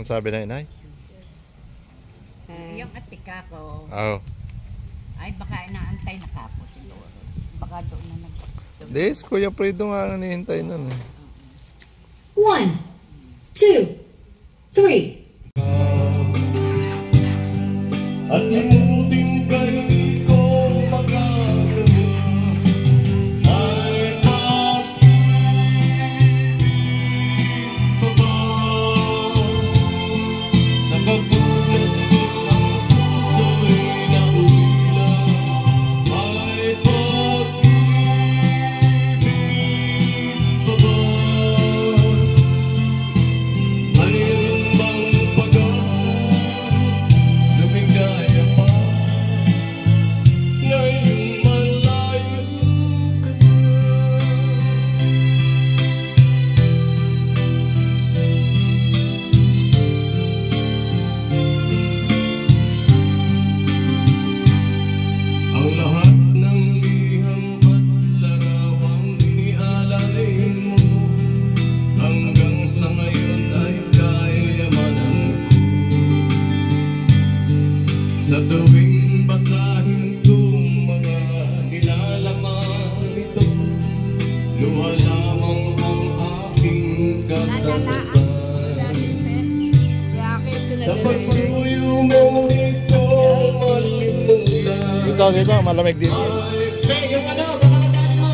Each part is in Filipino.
Ang sabi na inay? Yung atika ko, Oo. ay baka inaantay na kapo siguro. Baka doon na nag... Des, Kuya Fredo nga nanihintay nun eh. 1, 2, 3. At limutin kayo ko magagawa. Ay pag-ibig pa ba sa kagulat ng puso'y naulan? Ay pag-ibig pa ba? Mayroon bang pag-asa? Lumigaya pa ngayong malayo ka na. Ang lahat ng liham at larawang inialay mo hanggang sa ngayon ay kayamanan ko. Sa tuwing basahin kong mga nilalaman ito, luha lamang ang aking katatagan. Sa pagsuyo mo ito malimutan. Dito, malamig din. Ay, yung ano, baka madali mo.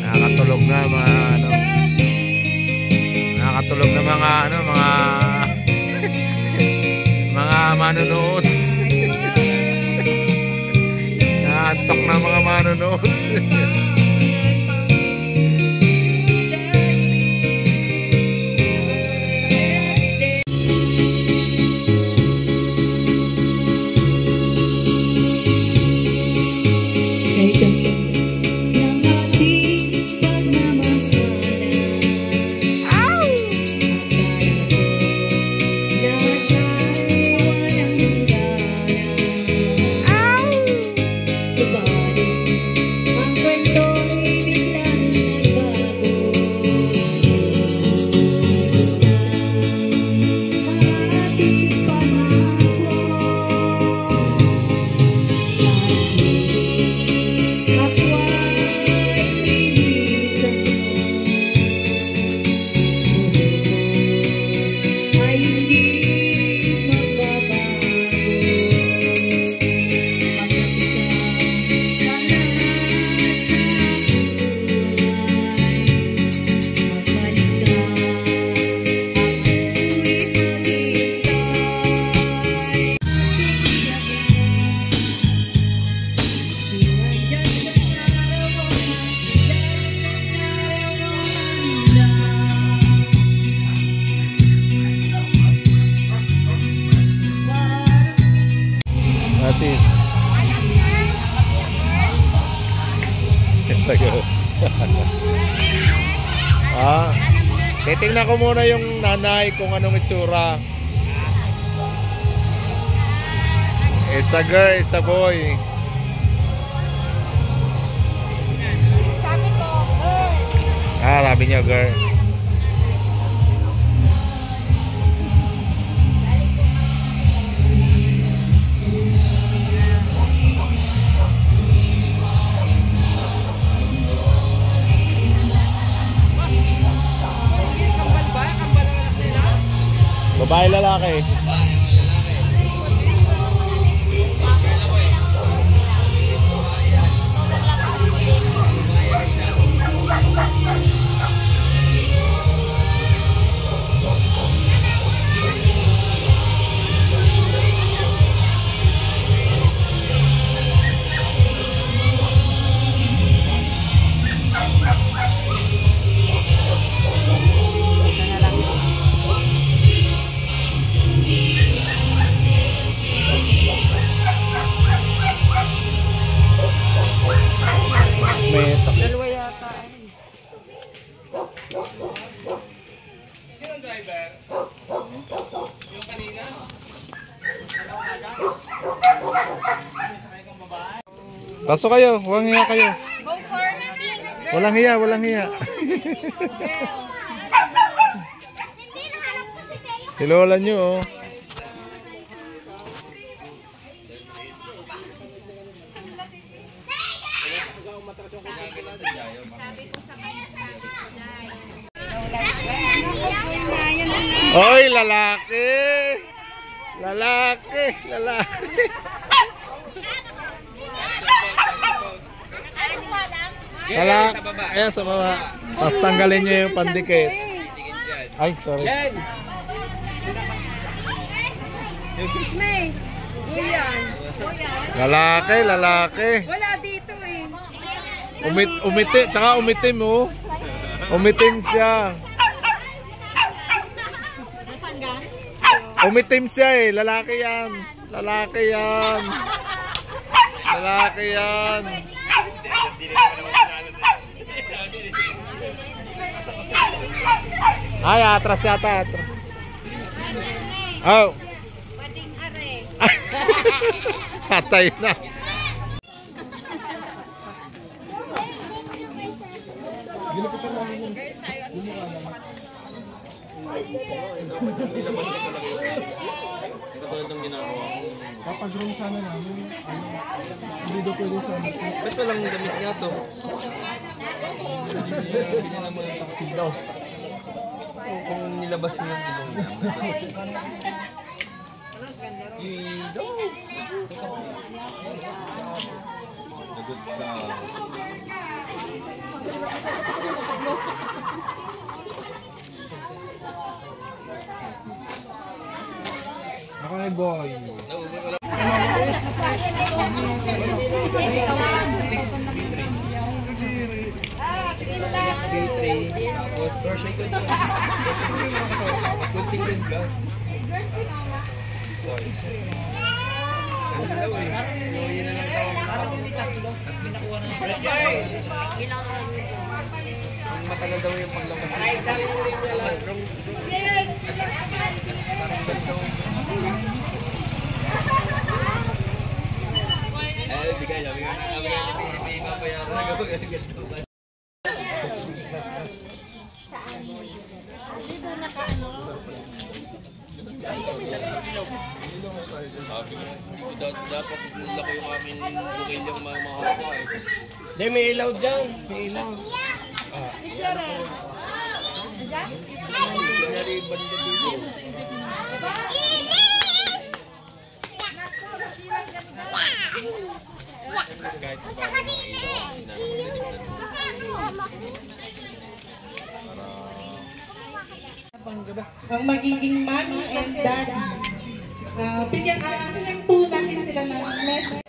Nakakatulog na mga ano. Nakakatulog na mga ano, mga manonood. Naantok na mga manonood. Atis. Sago. Titingnan ko muna yung nanay kung anong itsura. It's a girl, it's a boy. Sabi ko, Sabi niya girl. Babae, lalaki. Dalawa yata. Pasok kayo, walang hiya kayo. Walang hiya, walang hiya. Silolan nyo, oh. Oy, lalaki! Lalaki! Lalaki! Lalaki! Ayan, sa baba. Tapos tanggalin nyo yung pandikit. Ay, sorry. Lalaki, lalaki. Wala dito eh. Umiti, tsaka umitim, oh. Umitim siya. Umitim siya eh, lalaki yan. Lalaki yan. Lalaki yan. Ay, atras yata, atras. Oh. Patay na. Katulad ng ginagawa ko. Kapag-room sana namin, hindi daw pwede sa amin. Ba't walang damit niya to? Pinala mo ng taxi daw. Kung nilabas mo yung ilong niya. Nagot ka. Ako na boy. Tapos, Porsche ko din. Kunting din ka. Sorry. Ano daw eh? So, yun na lang tawag. At pinakuha na. Ang matagal daw yung paglabas. Bigay lang. Dapat laki yung aming bukil yung mga hapa eh. Hindi, may ilaw dyan. May ilaw. Kunyari banda dito. Kahit pa paano mga ilaw, hindi na ang magiging mommy and daddy. Bigyan po natin sila ng message.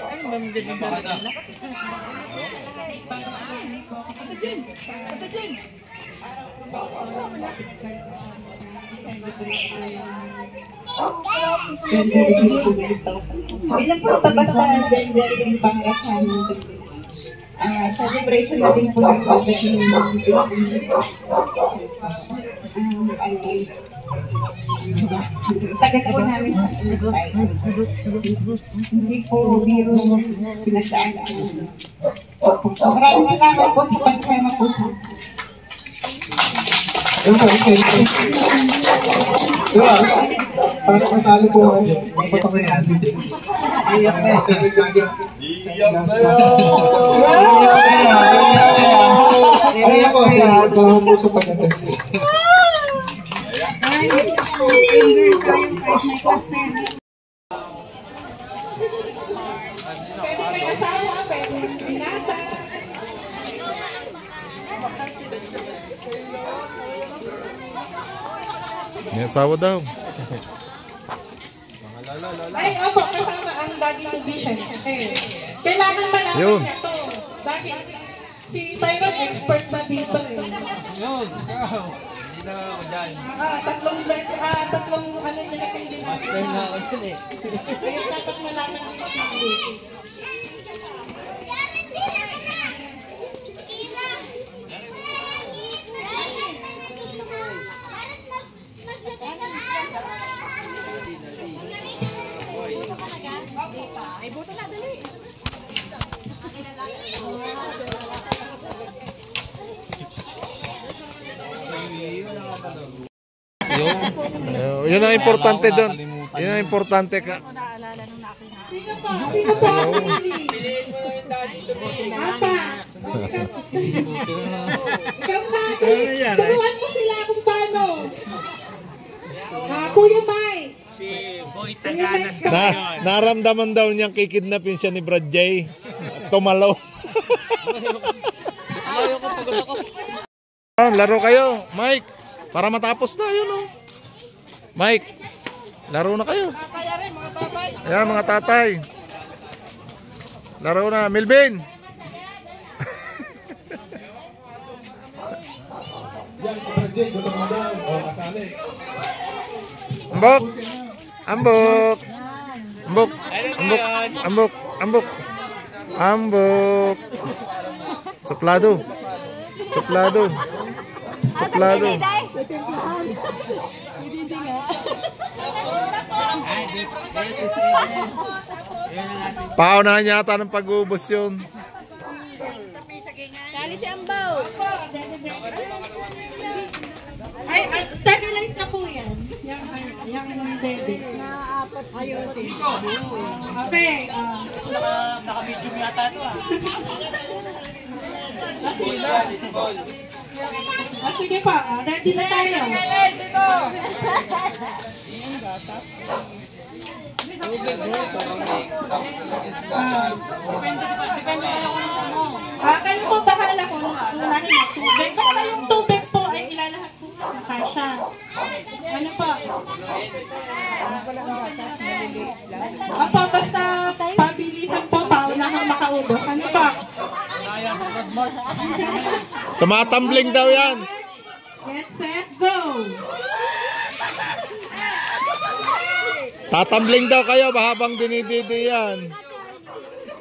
Ano ba mga dyan ba nila? Ilan po tabasta gender yung pangarasan celebration natin po ng pagdating ng tagat po namin sa hindi po biro pinasaan. Maraming salamat po sa pagsama po. Para matalo po ako. Mapatak na yan. Iyak na. Iyak na yan! Ay, ako, sa puso pa natin. Pwede may asawa, pwede may binata. May asawa daw. Ay, opo, kasama ang daging condition. Kailangan malaman Yun. niya to. Daging, si Tyron expert na dito eh. Yun, ikaw. Hindi na ako dyan. Tatlong ano nila kung ginagawa. Master na ako dyan eh. Kaya dapat malaman niya ito. Ay, buto na, dali. Yun ang importante doon. Yun ang importante ka. Sino po? Sino po? Apa? Ikaw na. Turuan mo sila kung paano. Kuya Mike. Si Boy Taganas ka Na, naramdaman daw niyang kikidnapin siya ni Brad J. Tumalo. Ayaw ko, pagod ako. Laro kayo, Mike. Para matapos na yun, oh. Mike, laro na kayo. Ayan, mga tatay. Laro na. Milvin. Ambok. Ambok. Ambok. Ambok. Ambok. Ambok. Ambok. Suplado. Suplado. Suplado. Paunahan yata ng pag-ubos yun. Sali si Ambaw. Ay, sterilize na po yan. Yung baby. Naapat ayun. Ape, Naka-medium yata ito ah. sige pa, ready na tayo. Kayo po bahala kung unahin yung tubig. Basta yung tubig po ay ilalahat po sa kasha. Ano po? Apo, basta pabilisan po, paunahang makaubos. Ano po? Tumatambling daw yan. Get set, go! Tatambling daw kayo habang dinididi yan.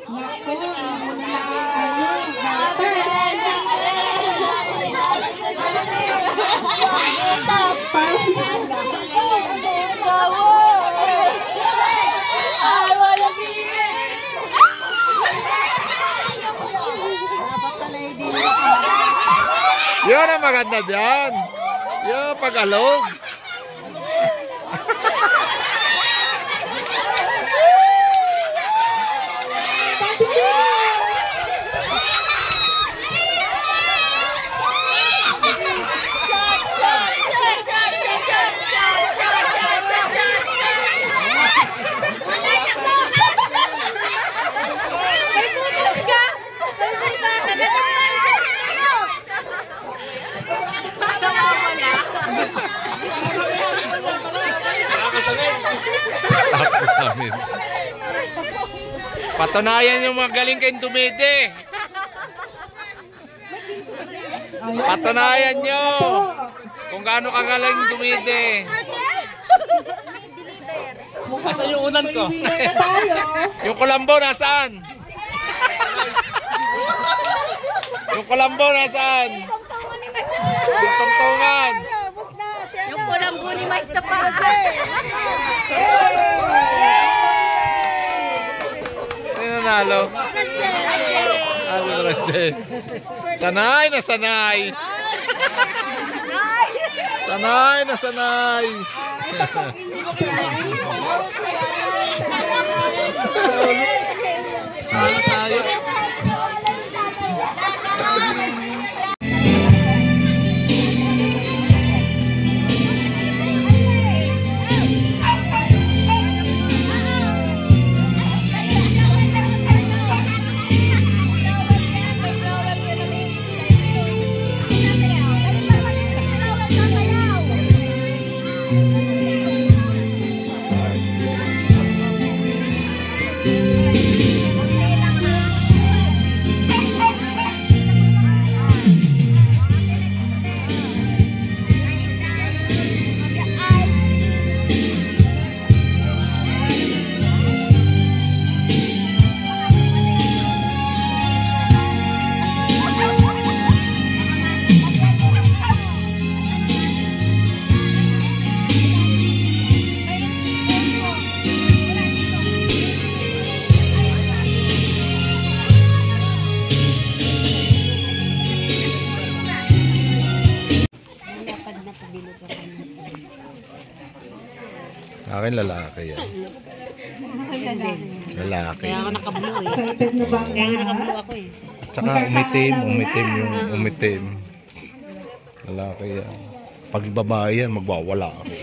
Naku, Yun ang maganda dyan. Yun ang pag-alog. Tapos amin. Patunayan yung magaling kayong dumede. Patunayan nyo kung gaano kagaling dumede. Asan yung unan ko? Yung kulambo nasaan? Yung kulambo nasaan? Yung tungtungan. Yung kulambo ni Mike sa paa. Sino nalo? Ano na Jen? Sanay na sanay. Sanay na sanay. Ano tayo? akin lalaki yan. Lalaki. Kaya ako nakablue eh. Excited na ba? Kaya nga nakablue ako eh. Tsaka umitim yung umitim. Lalaki yan. Pag babae yan, magwawala ako.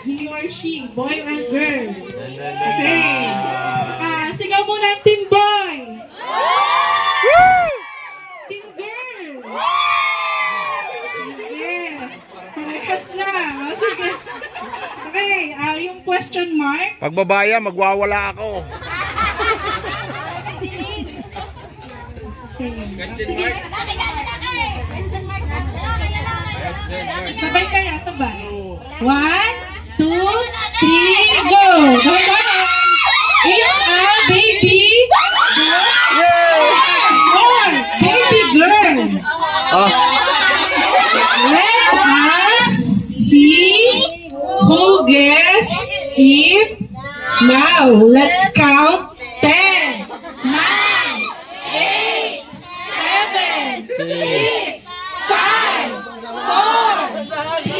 He or she, boy or girl? Okay. Sigaw muna ang team boy. Team girl. Okay. Parehas na. Sige. Okay, yung question mark. Pag babae yan, magwawala ako. Question mark. Sabay kaya, sabay. 1, 2, 3, go! It's a baby girl. More, baby girl. Let us see who guess it now. Let's count 10, 9, 8, 7, 6, 5, 4, 3, 2, 1.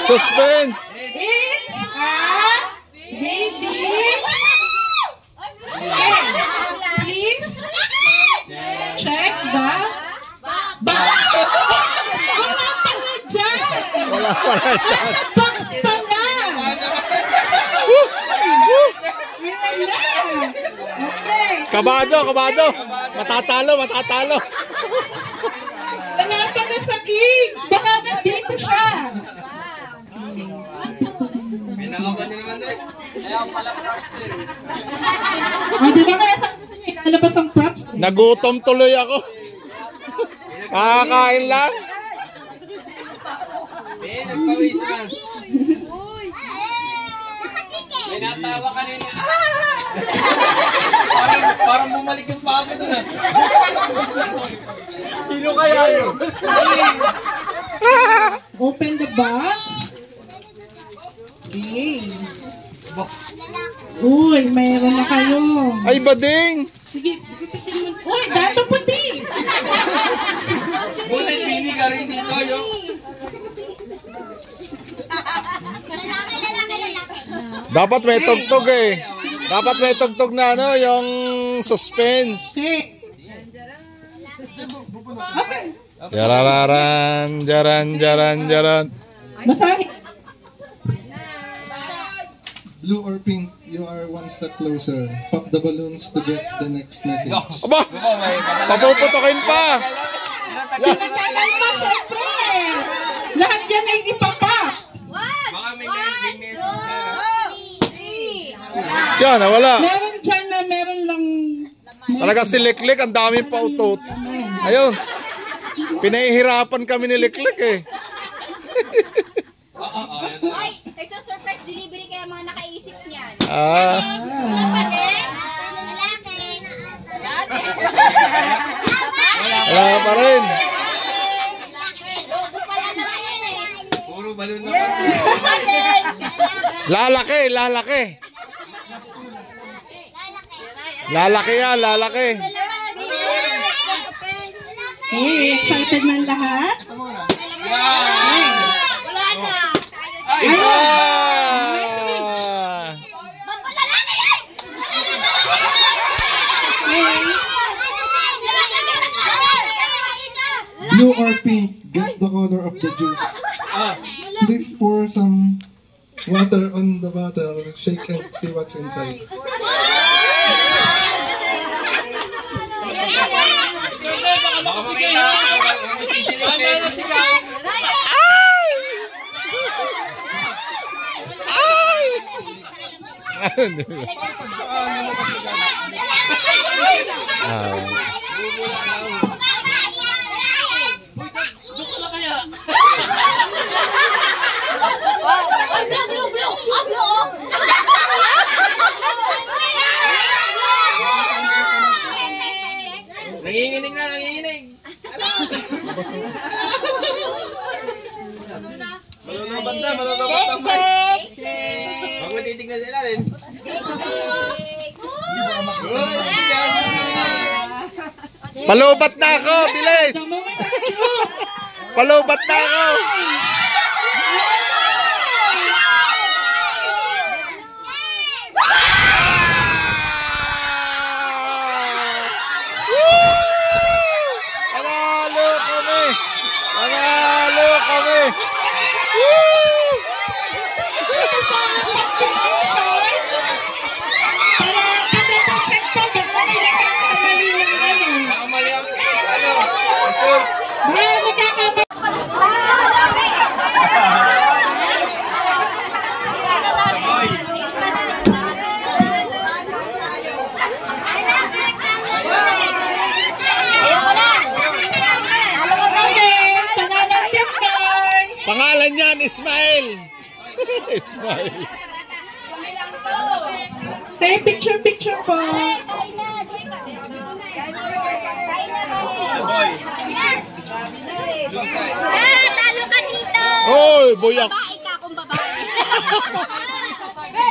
Suspense! It's a baby. Please check the box. Wala pala dyan. Box pala. Okay. Kabado! Matatalo! Wala ka na sa cake. Baka nandito siya. Pinakaban niyo naman eh. Kaya pala props eh. Di ba kaya sabi ko sa inyo, ilalabas ang props? Nagutom tuloy ako. Kakakain lang. Nagpawis na. May natawa kanina. Parang bumalik yung pagod doon ah. Sino kaya yun? Open the box. Okay. Uy, mayroon na kayo. Ay, bading! Sige, gupitin mo. Uy, dato puti. Buti pili ka rin dito yung. Dapat may tugtog eh. Dapat may tugtog na ano, yung suspense. Okay. Okay. Jaran. Basahin. Blue or pink, you are one step closer. Pop the balloons to get the next message. Aba! Papuputokin pa! Sinatagal pa, syempre. Lahat yan ay ipapap. Baka may message na. Siya, nawala. Meron dyan na meron lang. Talaga si Liklik, ang daming pautot. Ayun. Pinahihirapan kami ni Liklik eh. Ay, isang surprise delivery kaya mga nakaisip niyan. Ah. Wala pa rin. Puro balon na. Lalaki. Lalaki yan. Okay, excited na lahat? Blue or pink, guess the color of the juice. Please pour some water on the bottle. Shake and see what's inside. Baka makita. Masisilitin. Nanginginig. Malulobot ang Check. Huwag mo titignan sila. Palubat na ako, bilis! Palubat na ako! Panalo kami! Panalo kami! Pangalan niyan, Ismail! Ismail! Say picture po. Talo ka dito! Hoy, buyak! Babae ka kung babae.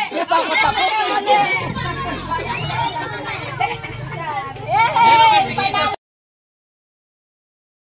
Hindi pa ako tapos.